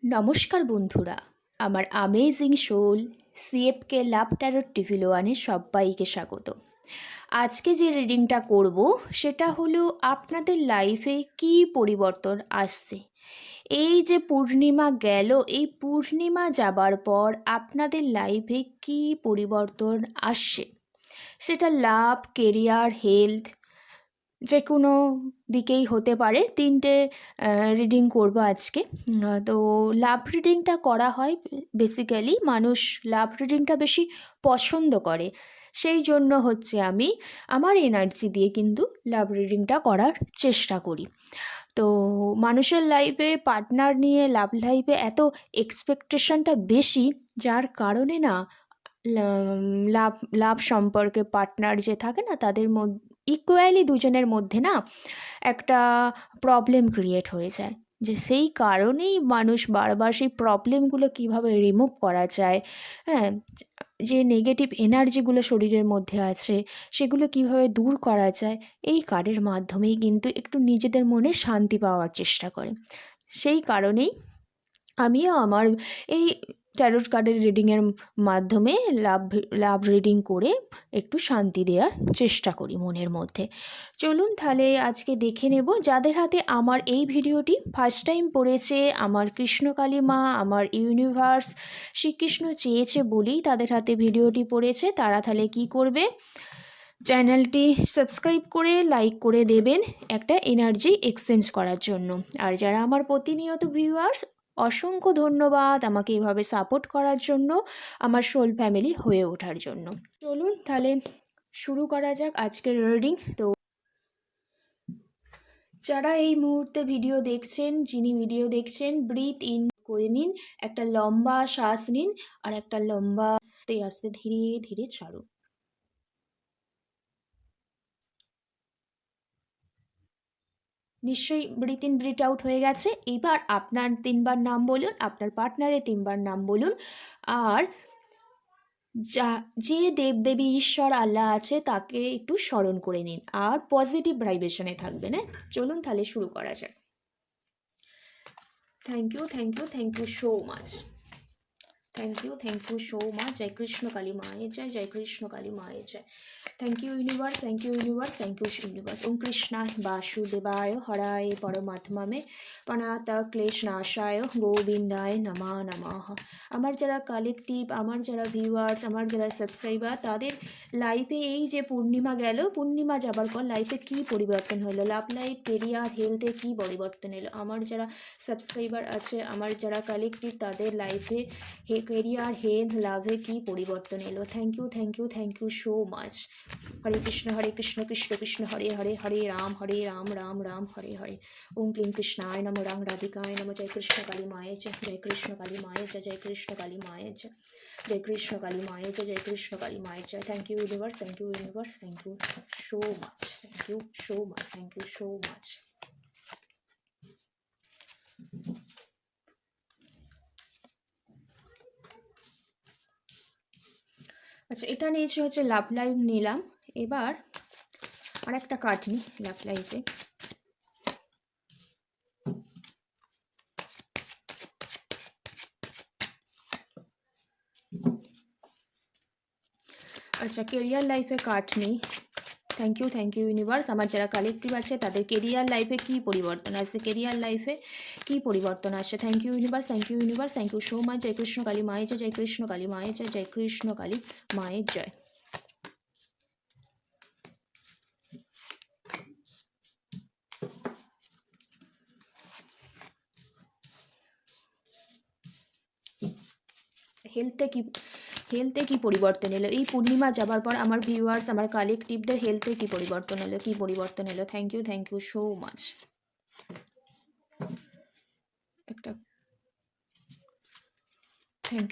নমস্কার বন্ধুরা, আমার আমেজিং সোল সিএফকে লাভ ট্যারট টিভিলোয়ানে সবাইকে স্বাগত। আজকে যে রিডিংটা করব সেটা হলো আপনাদের লাইফে কী পরিবর্তন আসছে। এই যে পূর্ণিমা গেল, এই পূর্ণিমা যাবার পর আপনাদের লাইফে কী পরিবর্তন আসছে, সেটা লাভ, কেরিয়ার, হেলথ, যে কোনো দিকেই হতে পারে। তিনটে রিডিং করব আজকে। তো লাভ রিডিংটা করা হয় বেসিক্যালি, মানুষ লাভ রিডিংটা বেশি পছন্দ করে, সেই জন্য হচ্ছে আমি আমার এনার্জি দিয়ে কিন্তু লাভ রিডিংটা করার চেষ্টা করি। তো মানুষের লাইফে পার্টনার নিয়ে লাভ লাইফে এত এক্সপেকটেশনটা বেশি, যার কারণে না লাভ লাভ সম্পর্কে পার্টনার যে থাকে না, তাদের মধ্যে ইকুয়ালি দুজনের মধ্যে না একটা প্রবলেম ক্রিয়েট হয়ে যায়। যে সেই কারণেই মানুষ বারবার সেই প্রবলেমগুলো কীভাবে রিমুভ করা যায়, হ্যাঁ, যে নেগেটিভ এনার্জিগুলো শরীরের মধ্যে আছে সেগুলো কিভাবে দূর করা যায়, এই কার্ডের মাধ্যমেই কিন্তু একটু নিজেদের মনে শান্তি পাওয়ার চেষ্টা করে। সেই কারণেই আমিও আমার এই ট্যারোট কার্ডের রিডিংয়ের মাধ্যমে লাভ রিডিং করে একটু শান্তি দেওয়ার চেষ্টা করি মনের মধ্যে। চলুন তাহলে আজকে দেখে নেব। যাদের হাতে আমার এই ভিডিওটি ফার্স্ট টাইম পড়েছে, আমার কৃষ্ণকালী মা, আমার ইউনিভার্স, শ্রীকৃষ্ণ চেয়েছে বলেই তাদের হাতে ভিডিওটি পড়েছে, তারা তাহলে কী করবে, চ্যানেলটি সাবস্ক্রাইব করে লাইক করে দেবেন একটা এনার্জি এক্সচেঞ্জ করার জন্য। আর যারা আমার প্রতিনিয়ত ভিউয়ার্স, অসংখ্য ধন্যবাদ আমাকে এভাবে সাপোর্ট করার জন্য, আমার সোল ফ্যামিলি হয়ে ওঠার জন্য। চলুন তাহলে শুরু করা যাক আজকের রিডিং। তো যারা এই মুহূর্তে ভিডিও দেখছেন, যিনি ভিডিও দেখছেন, ব্রিথ ইন করে নিন, একটা লম্বা শ্বাস নিন, আর একটা লম্বা আস্তে আস্তে ধীরে ধীরে ছাড়ুন। নিশ্চয়ই ব্রিথ ইন ব্রিথ আউট হয়ে গেছে। এবার আপনার 3বার নাম বলুন, আপনার পার্টনারের 3বার নাম বলুন, আর যে দেবদেবী ঈশ্বর আল্লাহ আছে তাকে একটু স্মরণ করে নিন, আর পজিটিভ ভাইব্রেশনে থাকবেন। হ্যাঁ, চলুন তাহলে শুরু করা যাক। Thank you, thank you, thank you so much. Thank you so much. জয় কৃষ্ণ কালী মায়ের জয়, জয় কৃষ্ণ কালী মায়ের জয়। Thank you universe, thank you universe, thank you universe. ওম কৃষ্ণায় বাসুদেবায় হরায় পরমাত্মামে প্রণাত ক্লেশ নাশায় গোবিন্দায় নমা নমঃ। আমার যারা কালেকটিভ, আমার যারা ভিউয়ার্স, আমার যারা সাবস্ক্রাইবার, তাদের লাইফে এই যে পূর্ণিমা গেল, পূর্ণিমা যাবার পর লাইফে কী পরিবর্তন হলো, লাভ লাইফ, কেরিয়ার, হেলথে কী পরিবর্তন এলো, আমার যারা সাবস্ক্রাইবার আছে, আমার যারা কালেকটিভ, তাদের লাইফে কেরিয়ার, হেলথ, লাভে কী পরিবর্তন এলো। Thank you, thank you, thank you so much. হরে কৃষ্ণ কৃষ্ণ কৃষ্ণ হরে হরে, হরে রাম রাম রাম হরে হরে। ওম ক্লিং কৃষ্ণায় নমো, রাম রাধিকায় নমো। জয় কৃষ্ণ কালী মায়ের জয়, জয় কৃষ্ণ কালী মায়ের জয়, জয় কৃষ্ণ কালী মায়ের জয়, জয় কৃষ্ণ কালী মায়ের জয়, জয় কৃষ্ণ কালী মায়ের জয়। Thank you universe, thank you universe, thank you so much, thank you so much, thank you so much. আচ্ছা, এটা নিয়েছি হচ্ছে লাভ লাইফ নিলাম। এবার আর একটা কার্ড নিই লাভ লাইফে। আচ্ছা, কেরিয়ার লাইফে কার্ড নিই। Thank you universe. আমার যারা কালেক্টিভ আছে তাদের কেরিয়ার লাইফে কী পরিবর্তন আসছে, কেরিয়ার লাইফে কী পরিবর্তন আসছে। Thank you universe, thank you universe, thank you so much. জয় কৃষ্ণ কালী মায়ের জয়, জয় কৃষ্ণ কালী মায়ের জয়, জয় কৃষ্ণ কালী মায়ের জয়। হেলথে কি পরিবর্তন এলো এই পূর্ণিমা যাবার পর, আমার ভিউয়ার্স, আমার কালেকটিভদের হেলথে কি পরিবর্তন এলো, কি পরিবর্তন এলো। Thank you so much. একটা থ্যাংক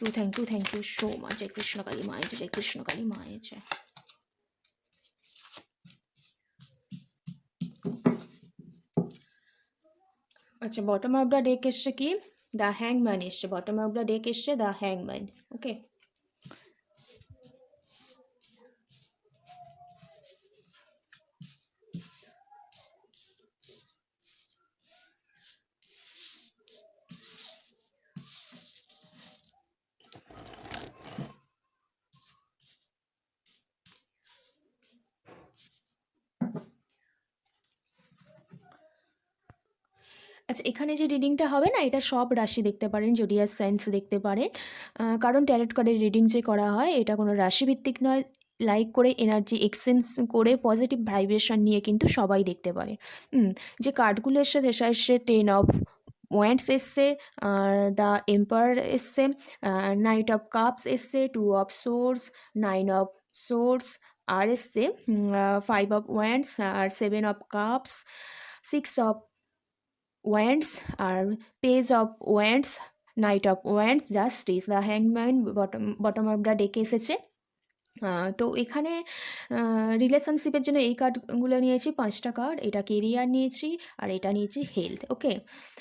ইউ সো মাচ। জয় কৃষ্ণ কালী মায়ের জয়, জয় কৃষ্ণ কালী মায়ের জয়। আচ্ছা, বটম অফ দ্য ডেক এসছে কি, দ্য হ্যাংম্যান এসছে। বটম অফ দ্য ডেক এসছে দ্য হ্যাংম্যান। ওকে, আচ্ছা, এখানে যে রিডিংটা হবে না, এটা সব রাশি দেখতে পারেন, জোডিয়াক সাইন্স দেখতে পারেন। কারণ ট্যারোট কার্ডের রিডিং যে করা হয় এটা কোনো রাশিভিত্তিক নয়। লাইক করে এনার্জি এক্সচেঞ্জ করে পজিটিভ ভাইব্রেশন নিয়ে কিন্তু সবাই দেখতে পারে। যে কার্ডগুলো এসছে সেটা এসছে 10 অফ ওয়ান্ডস এসছে, আর দ্য এম্পায়ার এসছে, নাইট অফ কাপস এসছে, 2 অফ সোর্স, 9 অফ সোর্স, আর এসছে 5 অফ ওয়ান্ডস, আর 7 অফ কাপস, 6 অফ ওয়ান্ডস, আর page of wands, knight of wands, justice, the হ্যাংম্যান বটম অফ দ্য ডেকে এসেছে। তো এখানে রিলেশনশিপের জন্য এই কার্ডগুলো নিয়েছি 5টা কার্ড। এটা কেরিয়ার নিয়েছি, আর এটা নিয়েছি হেলথ। ওকে,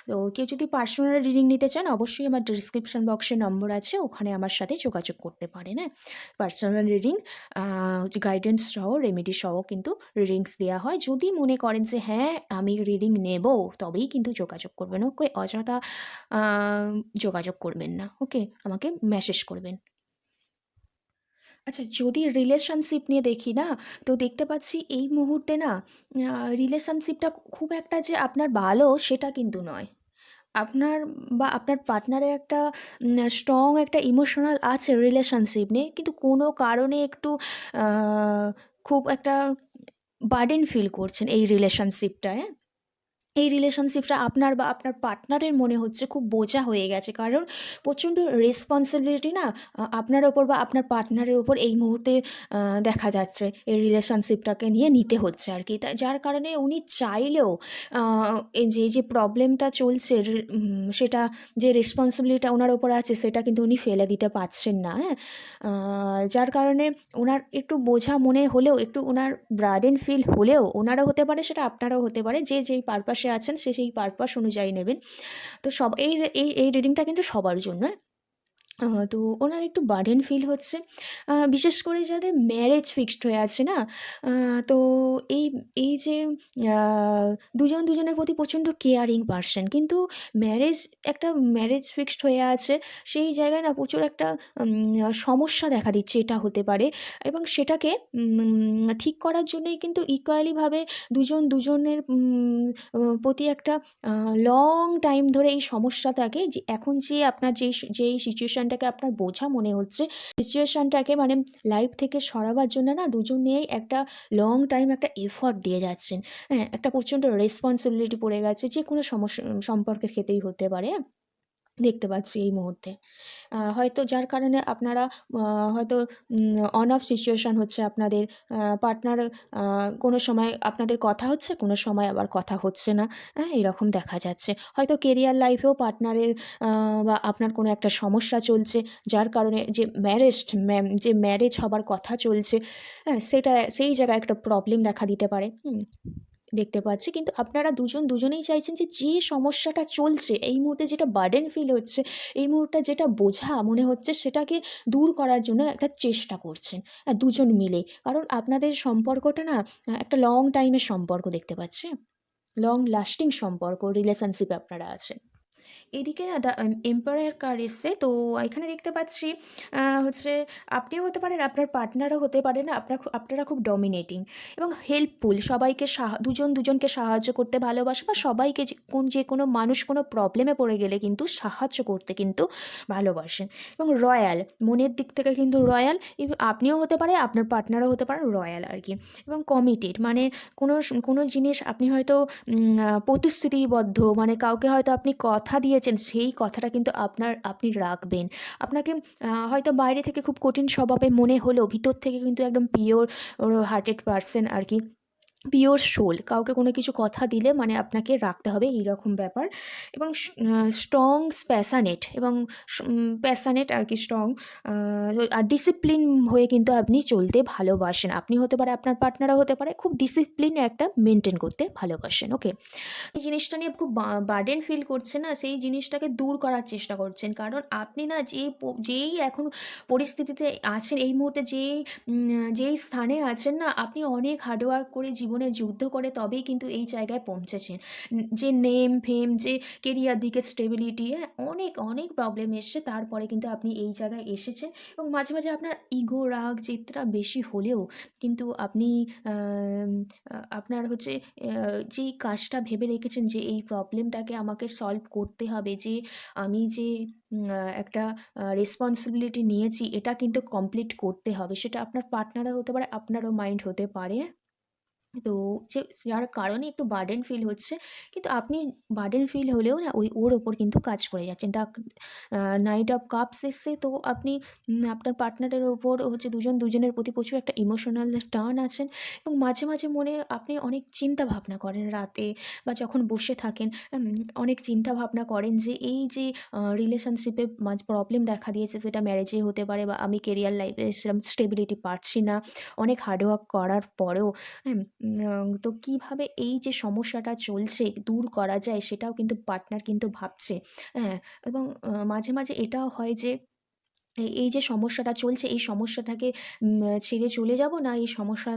তো কেউ যদি পার্সোনাল রিডিং নিতে চান অবশ্যই আমার ডিসক্রিপশন বক্সে নম্বর আছে, ওখানে আমার সাথে যোগাযোগ করতে পারেন। হ্যাঁ, পার্সোনাল রিডিং গাইডেন্স সহ রেমেডি সহ কিন্তু রিডিংস দেওয়া হয়। যদি মনে করেন যে হ্যাঁ আমি রিডিং নেব, তবেই কিন্তু যোগাযোগ করবেন। ওকে, অযথা যোগাযোগ করবেন না। ওকে, আমাকে মেসেজ করবেন। আচ্ছা, যদি রিলেশনশিপ নিয়ে দেখি না, তো দেখতে পাচ্ছি এই মুহূর্তে না রিলেশনশিপটা খুব একটা যে আপনার ভালো সেটা কিন্তু নয়। আপনার বা আপনার পার্টনারের একটা স্ট্রং একটা ইমোশনাল আছে রিলেশনশিপ নিয়ে, কিন্তু কোনো কারণে একটু খুব একটা বার্ডেন ফিল করছেন এই রিলেশনশিপটায়। এই রিলেশনশিপটা আপনার বা আপনার পার্টনারের মনে হচ্ছে খুব বোঝা হয়ে গেছে, কারণ প্রচণ্ড রেসপন্সিবিলিটি না আপনার ওপর বা আপনার পার্টনারের ওপর এই মুহূর্তে দেখা যাচ্ছে এই রিলেশনশিপটাকে নিয়ে নিতে হচ্ছে আর কি। যার কারণে উনি চাইলেও এই যে প্রবলেমটা চলছে সেটা, যে রেসপন্সিবিলিটিটা ওনার ওপর আছে সেটা কিন্তু উনি ফেলে দিতে পারছেন না। হ্যাঁ, যার কারণে ওনার একটু বোঝা মনে হলেও, একটু ওনার বার্ডেন ফিল হলেও, ওনারও হতে পারে সেটা আপনারও হতে পারে, যে যেই পারপাসে আছেন সে সেই পারপাস অনুযায়ী নেবেন। তো সব এই এই এই রিডিংটা কিন্তু সবার জন্য। তো ওনার একটু বার্ডেন ফিল হচ্ছে, বিশেষ করে যাদের ম্যারেজ ফিক্সড হয়ে আছে না, তো এই এই যে দুজন দুজনের প্রতি প্রচণ্ড কেয়ারিং পারসন, কিন্তু ম্যারেজ ফিক্সড হয়ে আছে, সেই জায়গায় না প্রচুর একটা সমস্যা দেখা দিচ্ছে, এটা হতে পারে। এবং সেটাকে ঠিক করার জন্যই কিন্তু ইকুয়ালিভাবে দুজন দুজনের প্রতি একটা লং টাইম ধরে এই সমস্যাটাকে, যে এখন যে আপনার যেই সিচুয়েশানটাকে আপনার বোঝা মনে হচ্ছে, সিচুয়েশানটাকে মানে লাইফ থেকে সরাবার জন্য না দুজনেই একটা লং টাইম একটা এফর্ট দিয়ে যাচ্ছেন। হ্যাঁ, একটা প্রচণ্ড রেসপন্সিবিলিটি পড়ে গেছে, যে কোনো সম্পর্কের ক্ষেত্রেই হতে পারে। দেখতে পাচ্ছি এই মুহূর্তে হয়তো যার কারণে আপনারা হয়তো অন অফ সিচুয়েশান হচ্ছে আপনাদের। পার্টনার কোনো সময় আপনাদের কথা হচ্ছে, কোনো সময় আবার কথা হচ্ছে না। হ্যাঁ, এরকম দেখা যাচ্ছে। হয়তো কেরিয়ার লাইফেও পার্টনারের বা আপনার কোনো একটা সমস্যা চলছে, যার কারণে যে ম্যারেজ হবার কথা চলছে, হ্যাঁ, সেই জায়গায় একটা প্রবলেম দেখা দিতে পারে। দেখতে পাচ্ছি, কিন্তু আপনারা দুজনেই চাইছেন যে সমস্যাটা চলছে এই মুহূর্তে, যেটা বার্ডেন ফিল হচ্ছে এই মুহূর্তে, যেটা বোঝা মনে হচ্ছে, সেটাকে দূর করার জন্য একটা চেষ্টা করছেন দুজন মিলে। কারণ আপনাদের সম্পর্কটা না একটা লং টাইমের সম্পর্ক দেখতে পাচ্ছি, লং লাস্টিং সম্পর্ক রিলেশনশিপে আপনারা আছেন। এদিকে না দ্য এম্পায়ার কার্ড এসছে, তো এখানে দেখতে পাচ্ছি হচ্ছে আপনিও হতে পারেন, আপনার পার্টনারও হতে পারে না, আপনারা খুব ডমিনেটিং এবং হেল্পফুল, সবাইকে দুজন দুজনকে সাহায্য করতে ভালোবাসে, বা সবাইকে যে কোনো মানুষ কোনো প্রবলেমে পড়ে গেলে কিন্তু সাহায্য করতে কিন্তু ভালোবাসেন। এবং রয়্যাল, মনের দিক থেকে কিন্তু রয়্যাল, আপনিও হতে পারে, আপনার পার্টনারও হতে পারে রয়্যাল আর কি। এবং কমিটেড, মানে কোনো জিনিস আপনি হয়তো প্রতিশ্রুতিবদ্ধ, মানে কাউকে হয়তো আপনি কথা দিয়েছেন, সেই কথাটা কিন্তু আপনি রাখবেন। আপনাকে হয়তো বাইরে থেকে খুব কঠিন স্বভাবে মনে হলেও ভিতর থেকে কিন্তু একদম পিওর হার্টেড পারসন আর কি, পিওর সোল। কাউকে কোনো কিছু কথা দিলে মানে আপনাকে রাখতে হবে, এইরকম ব্যাপার। এবং স্ট্রং প্যাশানেট আর কি, স্ট্রং আর ডিসিপ্লিন হয়ে কিন্তু আপনি চলতে ভালোবাসেন। আপনি হতে পারে, আপনার পার্টনারও হতে পারে, খুব ডিসিপ্লিন একটা মেনটেন করতে ভালোবাসেন। ওকে, এই জিনিসটা নিয়ে খুব বার্ডেন ফিল করছেন না, সেই জিনিসটাকে দূর করার চেষ্টা করছেন। কারণ আপনি না যেই এখন পরিস্থিতিতে আছেন এই মুহূর্তে, যেই স্থানে আছেন না, আপনি অনেক হার্ডওয়ার্ক করে জীবনে যুদ্ধ করে তবেই কিন্তু এই জায়গায় পৌঁছেছেন। যে নেম ফেম, যে কেরিয়ার দিকে স্টেবিলিটি, হ্যাঁ, অনেক অনেক প্রবলেম এসছে, তারপরে কিন্তু আপনি এই জায়গায় এসেছেন। এবং মাঝে মাঝে আপনার ইগো, রাগ, জেদটা বেশি হলেও কিন্তু আপনি আপনার হচ্ছে যেই কাজটা ভেবে রেখেছেন যে এই প্রবলেমটাকে আমাকে সলভ করতে হবে, যে আমি যে একটা রেসপন্সিবিলিটি নিয়েছি এটা কিন্তু কমপ্লিট করতে হবে, সেটা আপনার পার্টনারও হতে পারে, আপনারও মাইন্ড হতে পারে। তো যে যার কারণে একটু বার্ডেন ফিল হচ্ছে, কিন্তু আপনি বার্ডেন ফিল হলেও না ওর ওপর কিন্তু কাজ করে যাচ্ছেন। নাইট অফ কাপস এসছে, তো আপনি আপনার পার্টনারের ওপর হচ্ছে দুজন দুজনের প্রতি প্রচুর একটা ইমোশনাল টান আছেন। এবং মাঝে মাঝে মনে আপনি অনেক চিন্তা ভাবনা করেন রাতে বা যখন বসে থাকেন, অনেক চিন্তা ভাবনা করেন যে এই যে রিলেশনশিপে মাঝ প্রবলেম দেখা দিয়েছে, সেটা ম্যারেজে হতে পারে বা আমি কেরিয়ার লাইফে সেরকম স্টেবিলিটি পাচ্ছি না অনেক হার্ডওয়ার্ক করার পরেও। হ্যাঁ, তো কিভাবে এই যে সমস্যাটা চলছে দূর করা যায় সেটাও কিন্তু পার্টনার কিন্তু ভাবছে। হ্যাঁ, এবং মাঝে মাঝে এটাও হয় যে এই যে সমস্যাটা চলছে, এই সমস্যাটাকে ছেড়ে চলে যাব, না এই সমস্যা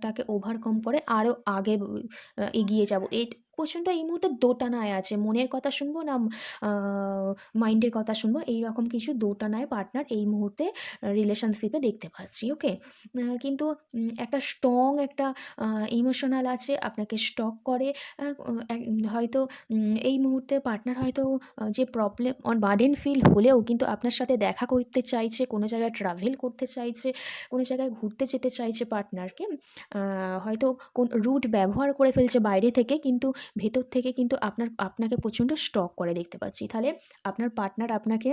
টাকে ওভারকাম করে আরও আগে এগিয়ে যাব। প্রচণ্ড এই মুহূর্তে দোটানায় আছে। মনের কথা শুনবো না আ মাইন্ডের কথা শুনবো, এইরকম কিছু দোটানায় পার্টনার এই মুহূর্তে রিলেশনশিপে দেখতে পাচ্ছি। ওকে? কিন্তু একটা স্ট্রং একটা আ ইমোশনাল আছে, আপনাকে স্টক করে। আ এক হয়তো এই মুহূর্তে পার্টনার হয়তো যে প্রবলেম বার্ডেন ফিল হলেও কিন্তু আপনার সাথে দেখা করতে চাইছে, কোনো জায়গায় ট্রাভেল করতে চাইছে, কোনো জায়গায় ঘুরতে যেতে চাইছে পার্টনারকে। হয়তো রুড ব্যবহার করে ফেলছে বাইরে থেকে, কিন্তু ভেতর থেকে কিন্তু আপনাকে প্রচণ্ড স্টক করে দেখতে পাচ্ছি। তাহলে আপনার পার্টনার আপনাকে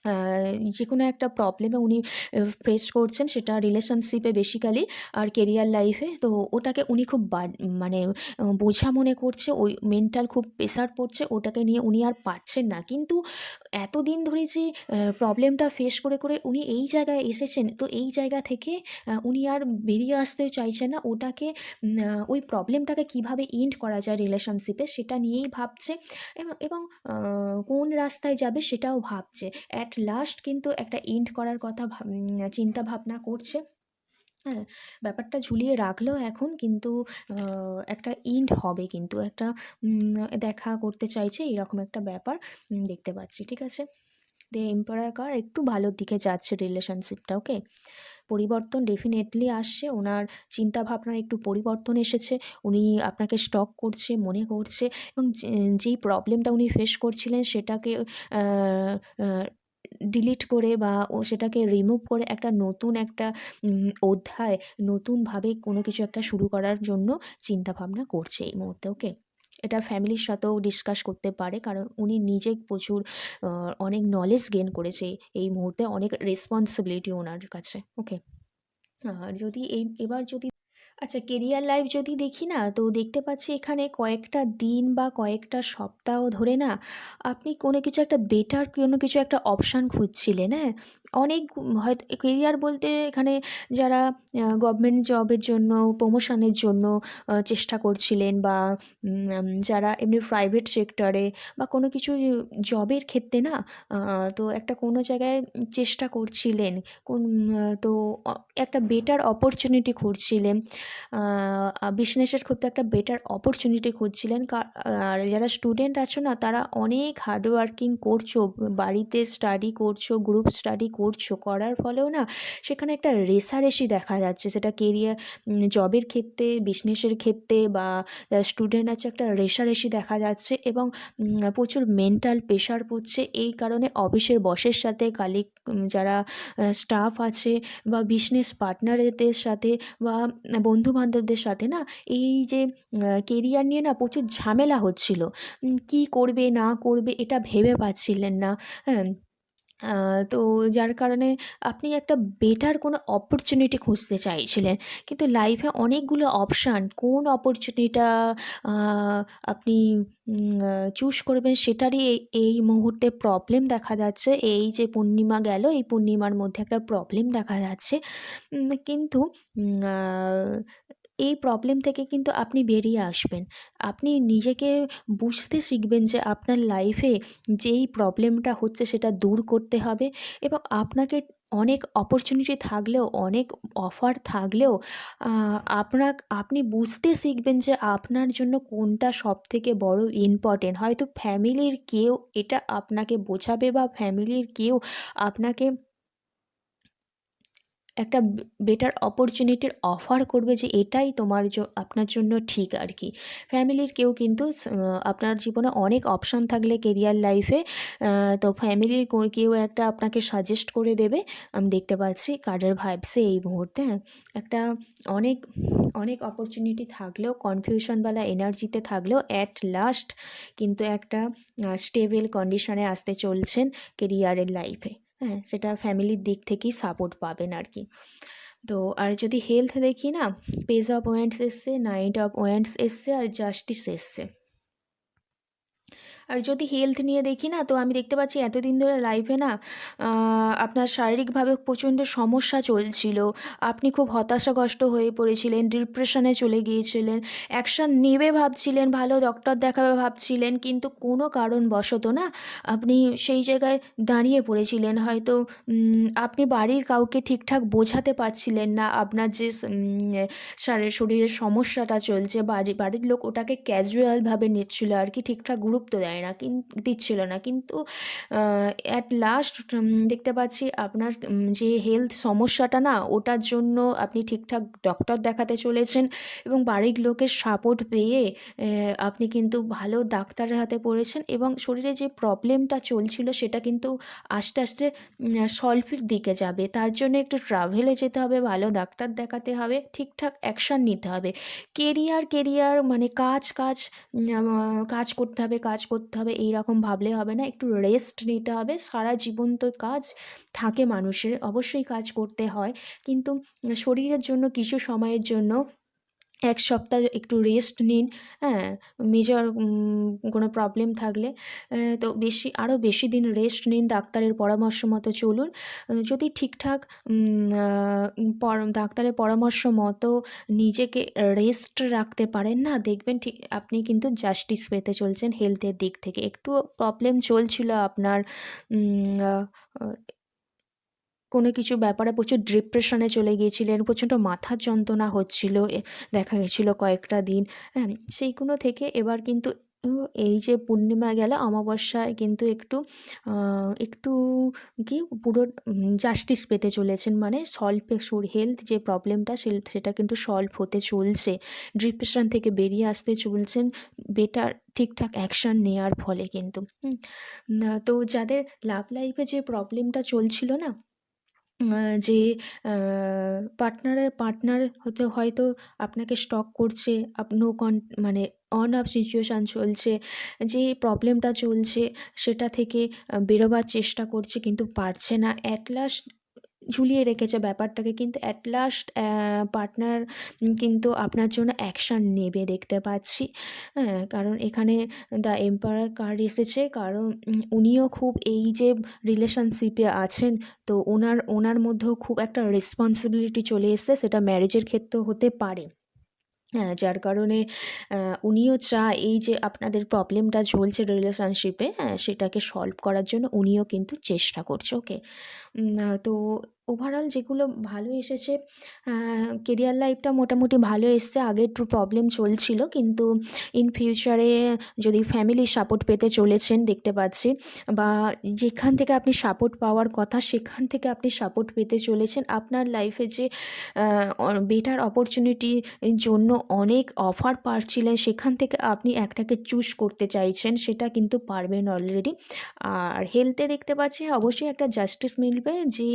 আ যেকোনো একটা প্রবলেমে উনি ফেস করছেন, সেটা রিলেশনশিপে বেসিক্যালি আর কেরিয়ার লাইফে। তো ওটাকে উনি খুব মানে বোঝা মনে করছে, ওই মেন্টাল খুব প্রেশার পড়ছে, ওটাকে নিয়ে উনি আর পারছেন না। কিন্তু এতদিন ধরে যে প্রবলেমটা ফেস করে করে উনি এই জায়গায় এসেছেন, তো এই জায়গা থেকে উনি আর বেরিয়ে আসতে চাইছেন না। ওটাকে ওই প্রবলেমটাকে কীভাবে এন্ড করা যায় রিলেশনশিপে সেটা নিয়েই ভাবছে। এবং কোন রাস্তায় যাবে সেটাও ভাবছে। অ্যাট লাস্ট কিন্তু একটা এন্ড করার কথা চিন্তা ভাবনা করছে। হ্যাঁ, ব্যাপারটা ঝুলিয়ে রাখলেও এখন কিন্তু আ একটা এন্ড হবে, কিন্তু একটা দেখা করতে চাইছে, এরকম একটা ব্যাপার দেখতে পাচ্ছি। ঠিক আছে? এম্পারার কার্ড একটু ভালোর দিকে যাচ্ছে রিলেশনশিপটা। ওকে? পরিবর্তন ডেফিনেটলি আসছে। ওনার চিন্তাভাবনায় একটু পরিবর্তন এসেছে। উনি আপনাকে স্টক করছে, মনে করছে, এবং যেই প্রবলেমটা উনি ফেস করছিলেন সেটাকে আ আ ডিলিট করে বা সেটাকে রিমুভ করে একটা নতুন একটা অধ্যায়, নতুনভাবে কোনো কিছু একটা শুরু করার জন্য চিন্তাভাবনা করছে এই মুহূর্তে। ওকে? এটা ফ্যামিলির সাথেও ডিসকাস করতে পারে, কারণ উনি নিজে প্রচুর আ অনেক নলেজ গেইন করেছে এই মুহূর্তে, অনেক রেসপন্সিবিলিটি ওনার কাছে। ওকে? আর যদি এবার যদি আচ্ছা, কেরিয়ার লাইফ যদি দেখি না, তো দেখতে পাচ্ছি এখানে কয়েকটা দিন বা কয়েকটা সপ্তাহ ধরে না আপনি কোনো কিছু একটা বেটার কোনো কিছু একটা অপশান খুঁজছিলেন, হ্যাঁ? অনেক হয়তো কেরিয়ার বলতে এখানে যারা গভর্নমেন্ট জবের জন্য, প্রমোশনের জন্য চেষ্টা করছিলেন, বা যারা এমনি প্রাইভেট সেক্টরে বা কোনো কিছু জবের ক্ষেত্রে না, তো একটা কোনো জায়গায় চেষ্টা করছিলেন, কোন তো একটা বেটার অপরচুনিটি খুঁজছিলেন। বিজনেসের ক্ষেত্রে একটা বেটার অপরচুনিটি খুঁজছিলেন। আর যারা স্টুডেন্ট আছো না, তারা অনেক হার্ড ওয়ার্কিং করছো, বাড়িতে স্টাডি করছো, গ্রুপ স্টাডি করছো, করার ফলেও না সেখানে একটা রেষারেষি দেখা যাচ্ছে। সেটা কেরিয়ার জবের ক্ষেত্রে, বিজনেসের ক্ষেত্রে, বা স্টুডেন্ট আছে, একটা রেষারেষি দেখা যাচ্ছে, এবং প্রচুর মেন্টাল প্রেশার পড়ছে। এই কারণে অফিসের বসের সাথে যারা স্টাফ আছে, বা বিজনেস পার্টনারদের সাথে, বা বন্ধু-বান্ধবদের সাথে না এই যে কেরিয়ার নিয়ে না প্রচুর ঝামেলা হচ্ছিল। কি করবে না করবে এটা ভেবে পাচ্ছিলেন না। হ্যাঁ? আ তো যার কারণে আপনি একটা বেটার কোনো অপরচুনিটি খুঁজতে চাইছিলেন। কিন্তু লাইফে অনেকগুলো অপশান, কোন অপরচুনিটিটা আ আপনি চুজ করবেন সেটারই এই মুহূর্তে প্রবলেম দেখা যাচ্ছে। এই যে পূর্ণিমা গেল, এই পূর্ণিমার মধ্যে একটা প্রবলেম দেখা যাচ্ছে। কিন্তু আ এই প্রবলেম থেকে কিন্তু আপনি বেরিয়ে আসবেন। আপনি নিজেকে বুঝতে শিখবেন যে আপনার লাইফে যেই প্রবলেমটা হচ্ছে সেটা দূর করতে হবে, এবং আপনাকে অনেক অপরচুনিটি থাকলেও, অনেক অফার থাকলেও আপনি বুঝতে শিখবেন যে আপনার জন্য কোনটা সবথেকে বড় ইম্পর্টেন্ট। হয়তো ফ্যামিলির কেউ এটা আপনাকে বোঝাবে বা ফ্যামিলির কেউ আপনাকে একটা বেটার অপরচুনিটির অফার করবে যে এটাই আপনার জন্য ঠিক আর কি। ফ্যামিলির কেউ কিন্তু আপনার জীবনে অনেক অপশান থাকলে কেরিয়ার লাইফে তো ফ্যামিলির কেউ একটা আপনাকে সাজেস্ট করে দেবে। আমি দেখতে পাচ্ছি কার্ডের ভাইবসে এই মুহূর্তে, হ্যাঁ, একটা অনেক অনেক অপরচুনিটি থাকলেও, কনফিউশনওয়ালা এনার্জিতে থাকলেও অ্যাট লাস্ট কিন্তু একটা স্টেবল কন্ডিশনে আসতে চলছেন কেরিয়ারের লাইফে। হ্যাঁ, সেটা ফ্যামিলির দিক থেকেই সাপোর্ট পাবেন আর কি। তো আর যদি হেলথ দেখি না, পেজ অফ ওয়ান্ডস এসছে, নাইট অফ ওয়ান্ডস এসছে আর জাস্টিস এসছে। আর যদি হেলথ নিয়ে দেখি না, তো আমি দেখতে পাচ্ছি এতদিন ধরে লাইফে না আপনার শারীরিকভাবে প্রচণ্ড সমস্যা চলছিল। আপনি খুব হতাশাগ্রস্ত হয়ে পড়েছিলেন, ডিপ্রেশনে চলে গিয়েছিলেন, অ্যাকশান নেবে ভাবছিলেন, ভালো ডক্টর দেখাবে ভাবছিলেন, কিন্তু কোনো কারণবশত না আপনি সেই জায়গায় দাঁড়িয়ে পড়েছিলেন। হয়তো আপনি বাড়ির কাউকে ঠিকঠাক বোঝাতে পারছিলেন না আপনার যে শরীরের সমস্যাটা চলছে। বাড়ির লোক ওটাকে ক্যাজুয়ালভাবে নিচ্ছিল আর কি, ঠিকঠাক গুরুত্ব দেয় না, দিচ্ছিল না। কিন্তু অ্যাট লাস্ট দেখতে পাচ্ছি আপনার যে হেলথ সমস্যাটা না, ওটার জন্য আপনি ঠিকঠাক ডক্টর দেখাতে চলেছেন এবং বাড়ির লোকের সাপোর্ট পেয়ে আপনি কিন্তু ভালো ডাক্তারের হাতে পড়েছেন এবং শরীরে যে প্রবলেমটা চলছিল সেটা কিন্তু আস্তে আস্তে সলভের দিকে যাবে। তার জন্য একটু ট্রাভেলে যেতে হবে, ভালো ডাক্তার দেখাতে হবে, ঠিকঠাক অ্যাকশান নিতে হবে। কেরিয়ার মানে কাজ করতে হবে, কাজ করতে হবে এইরকম ভাবলে হবে না। একটু রেস্ট নিতে হবে। সারা জীবন তো কাজ থাকে মানুষের, অবশ্যই কাজ করতে হয়, কিন্তু শরীরের জন্য কিছু সময়ের জন্য ১ সপ্তাহ একটু রেস্ট নিন, হ্যাঁ? মেজর কোনো প্রবলেম থাকলে তো আরও বেশি দিন রেস্ট নিন, ডাক্তারের পরামর্শ মতো চলুন। যদি ঠিকঠাক ডাক্তারের পরামর্শ মতো নিজেকে রেস্ট রাখতে পারেন না, দেখবেন আপনি কিন্তু জাস্টিস পেতে চলছেন হেলথের দিক থেকে। একটু প্রবলেম চলছিল আপনার আ আ কোনো কিছু ব্যাপারে প্রচুর ডিপ্রেশনে চলে গিয়েছিলেন, প্রচণ্ড মাথার যন্ত্রণা হচ্ছিল, দেখা গেছিলো কয়েকটা দিন, হ্যাঁ? সেইগুলো থেকে এবার কিন্তু এই যে পূর্ণিমা গেল, অমাবস্যায় কিন্তু একটু কি পুরো জাস্টিস পেতে চলেছেন। মানে হেলথ যে প্রবলেমটা সেটা কিন্তু সলভ হতে চলছে। ডিপ্রেশন থেকে বেরিয়ে আসতে চলছেন বেটার ঠিকঠাক অ্যাকশান নেওয়ার ফলে কিন্তু। তো যাদের লাভ লাইফে যে প্রবলেমটা চলছিল না, যে পার্টনার হয়তো আপনাকে স্টক করছে, মানে অন অফ সিচুয়েশান চলছে, যে প্রবলেমটা চলছে সেটা থেকে বেরোবার চেষ্টা করছে কিন্তু পারছে না। অ্যাট লাস্ট ঝুলিয়ে রেখেছে ব্যাপারটাকে, কিন্তু অ্যাট লাস্ট পার্টনার কিন্তু আপনার জন্য অ্যাকশান নেবে দেখতে পাচ্ছি। হ্যাঁ, কারণ এখানে দ্য এম্পারার কার্ড এসেছে, কারণ উনিও খুব এই যে রিলেশনশিপে আছেন, তো ওনার মধ্যেও খুব একটা রেসপন্সিবিলিটি চলে এসছে, সেটা ম্যারেজের ক্ষেত্রেও হতে পারে। হ্যাঁ, যার কারণে উনিও চায় এই যে আপনাদের প্রবলেমটা চলছে রিলেশনশিপে, হ্যাঁ, সেটাকে সলভ করার জন্য উনিও কিন্তু চেষ্টা করছে। ওকে, তো ওভারঅল যেগুলো ভালো এসেছে, কেরিয়ার লাইফটা মোটামুটি ভালো এসছে। আগে একটু প্রবলেম চলছিল, কিন্তু ইন ফিউচারে যদি ফ্যামিলির সাপোর্ট পেতে চলেছেন দেখতে পাচ্ছি, বা যেখান থেকে আপনি সাপোর্ট পাওয়ার কথা সেখান থেকে আপনি সাপোর্ট পেতে চলেছেন। আপনার লাইফে যে বেটার অপরচুনিটির জন্য অনেক অফার পাচ্ছিলেন, সেখান থেকে আপনি একটাকে চুজ করতে চাইছেন, সেটা কিন্তু পারবেন অলরেডি। আর হেলথে দেখতে পাচ্ছি অবশ্যই একটা জাস্টিস মিলবে, যে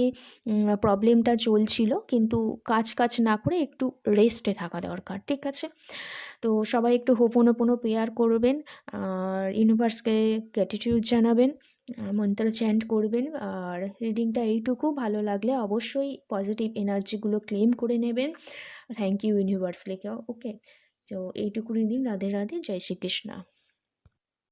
প্রবলেমটা চলছিল, কিন্তু কাজ না করে একটু রেস্টে থাকা দরকার, ঠিক আছে? তো সবাই একটু হোপোনোপোনো প্রেয়ার করবেন আর ইউনিভার্সকে গ্র্যাটিটিউড জানাবেন, মন্ত্র চ্যান্ট করবেন। আর রিডিংটা এইটুকু, ভালো লাগলে অবশ্যই পজিটিভ এনার্জিগুলো ক্লেম করে নেবেন। থ্যাংক ইউ ইউনিভার্স লিখে। ওকে, তো এইটুকু রিডিং। রাধে রাধে, জয় শ্রীকৃষ্ণ।